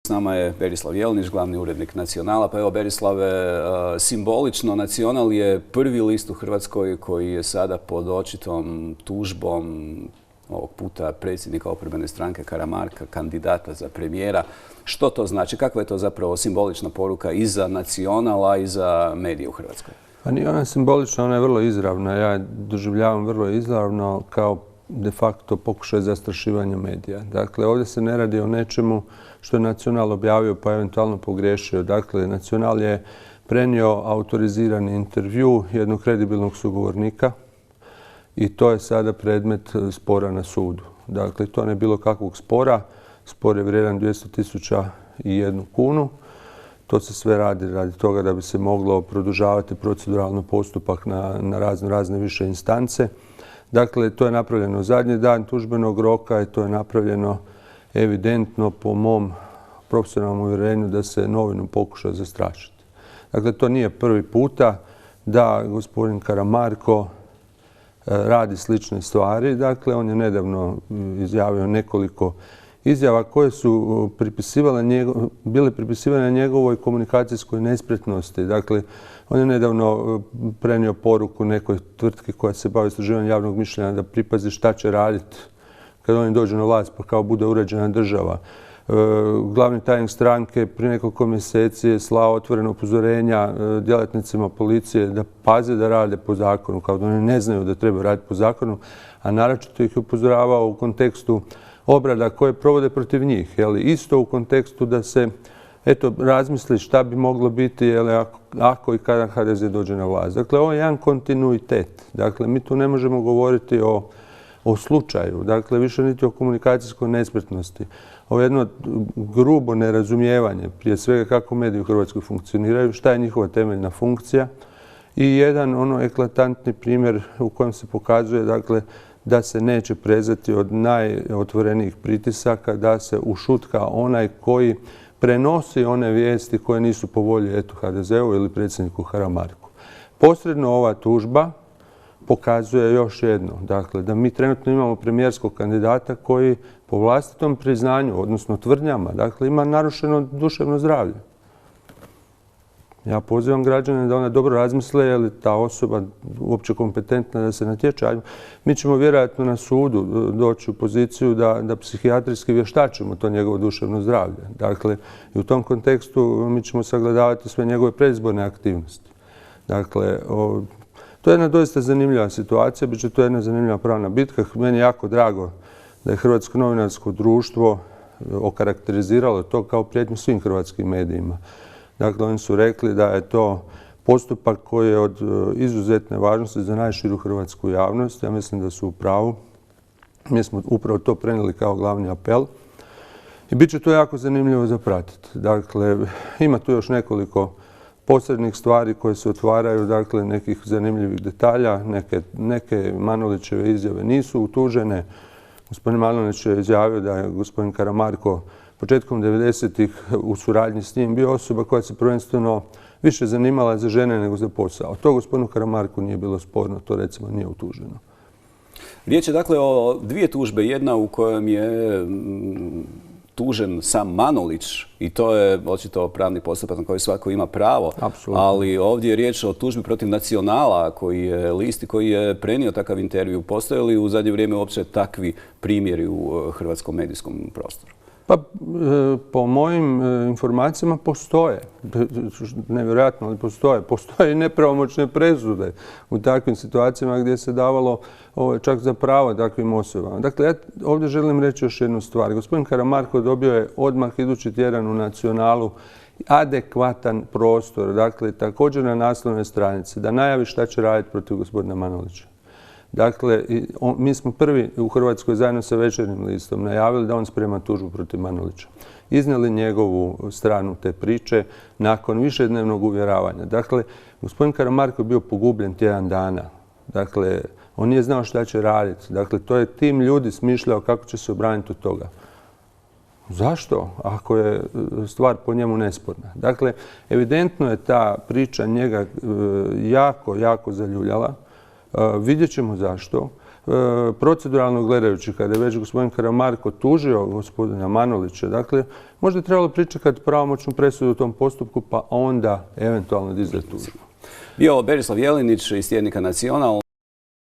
S nama je Berislav Jelenić, glavni urednik Nacionala. Pa evo, Berislave, simbolično Nacional je prvi list u Hrvatskoj koji je sada pod očitom tužbom ovog puta predsjednika oporbene stranke Karamarka, kandidata za premijera. Što to znači? Kakva je to zapravo simbolična poruka i za Nacionala i za medije u Hrvatskoj? Pa nije ona simbolična, ona je vrlo izravna. Ja doživljavam vrlo izravno kao de facto pokušaj zastrašivanja medija. Dakle, ovdje se ne radi o nečemu što je Nacional objavio pa eventualno pogriješio. Dakle, Nacional je prenio autorizirani intervju jednog kredibilnog sugovornika i to je sada predmet spora na sudu. Dakle, to ne je bilo kakvog spora. Spor je vrijedan 200.001 kunu. To se sve radi toga da bi se moglo produžavati proceduralno postupak na razne više instance. Dakle, to je napravljeno zadnji dan tužbenog roka i to je napravljeno evidentno po mom profesionalnom uvjerenju da se novinu pokuša zastrašiti. Dakle, to nije prvi puta da gospodin Karamarko radi slične stvari. Dakle, on je nedavno izjavio nekoliko izjava koje su bile pripisivane njegovoj komunikacijskoj nespretnosti. Dakle, on je nedavno prenio poruku nekoj tvrtki koja se bavi istraživanjem javnog mišljenja da pripazi šta će raditi kad oni dođu na vlast pa kao bude uređena država. Glavni tajnik stranke prije nekoliko mjeseci je slao otvoreno upozorenja djelatnicima policije da paze da rade po zakonu, kao da oni ne znaju da treba raditi po zakonu, a naročito ih je upozoravao u kontekstu obrada koje provode protiv njih. Isto u kontekstu da se razmisli šta bi moglo biti ako i kada HDZ dođe na vlast. Dakle, ovo je jedan kontinuitet. Dakle, mi tu ne možemo govoriti o slučaju. Dakle, više niti o komunikacijskoj nespretnosti. Ovo je jedno grubo nerazumijevanje, prije svega kako mediji u Hrvatskoj funkcioniraju, šta je njihova temeljna funkcija i jedan eklatantni primjer u kojem se pokazuje dakle, da se neće prezati od najotvorenijih pritisaka, da se ušutka onaj koji prenosi one vijesti koje nisu po volji HDZ-u ili predsjedniku Karamarku. Posredno ova tužba pokazuje još jedno, dakle, da mi trenutno imamo premijerskog kandidata koji po vlastitom priznanju, odnosno tvrdnjama, dakle, ima narušeno duševno zdravlje. Ja pozivam građane da ona dobro razmisle je li ta osoba uopće kompetentna da se natječe. Mi ćemo vjerojatno na sudu doći u poziciju da psihijatrijski vještačimo to njegovo duševno zdravlje. Dakle, i u tom kontekstu mi ćemo sagledavati sve njegove predizborne aktivnosti. Dakle, to je jedna doista zanimljiva situacija, bit će to jedna zanimljiva pravna bitka. Meni je jako drago da je Hrvatsko novinarsko društvo okarakteriziralo to kao prijetnju svim hrvatskim medijima. Dakle, oni su rekli da je to postupak koji je od izuzetne važnosti za najširu hrvatsku javnost. Ja mislim da su u pravu. Mi smo upravo to prenijeli kao glavni apel. I bit će to jako zanimljivo za pratiti. Dakle, ima tu još nekoliko posrednih stvari koje se otvaraju, dakle, nekih zanimljivih detalja. Neke Manolićeve izjave nisu utužene. Gospodin Manolić je izjavio da je gospodin Karamarko početkom 90-ih u suradnji s njim bio osoba koja se prvenstveno više zanimala za žene nego za posao. To gospodinu Karamarku nije bilo sporno, to recimo nije utuženo. Riječ je dakle o dvije tužbe. Jedna u kojem je tužen sam Manolić i to je očito pravni postupak na koji svako ima pravo. Apsolutno. Ali ovdje je riječ o tužbi protiv Nacionala koji je list i koji je prenio takav intervju. Postoje li u zadnje vrijeme uopće takvi primjeri u hrvatskom medijskom prostoru? Pa, po mojim informacijama postoje. Nevjerojatno, ali postoje. Postoje i nepravomoćne presude u takvim situacijama gdje se davalo čak za pravo takvim osobama. Dakle, ja ovdje želim reći još jednu stvar. Gospodin Karamarko dobio je odmah idući tjedan u Nacionalu adekvatan prostor, dakle, također na naslovnoj stranici, da najavi šta će raditi protiv gospodina Manolića. Dakle, mi smo prvi u Hrvatskoj zajedno sa Večernjim listom najavili da on sprema tužbu protiv Manolića. Iznijeli njegovu stranu te priče nakon višednevnog uvjeravanja. Dakle, gospodin Karamarko je bio pogubljen tjedan dana. Dakle, on nije znao šta će raditi. Dakle, to je tim ljudi smišljao kako će se obraniti od toga. Zašto? Ako je stvar po njemu nesporna. Dakle, evidentno je ta priča njega jako zaljuljala. Vidjet ćemo zašto. proceduralno gledajući, kada je već gospodin Karamarko tužio gospodina Manolića, dakle, možda je trebalo pričekati pravomoćnu presudu u tom postupku, pa onda eventualno dizati tužbu. Bio Berislav Jelinić iz tjednika Nacional.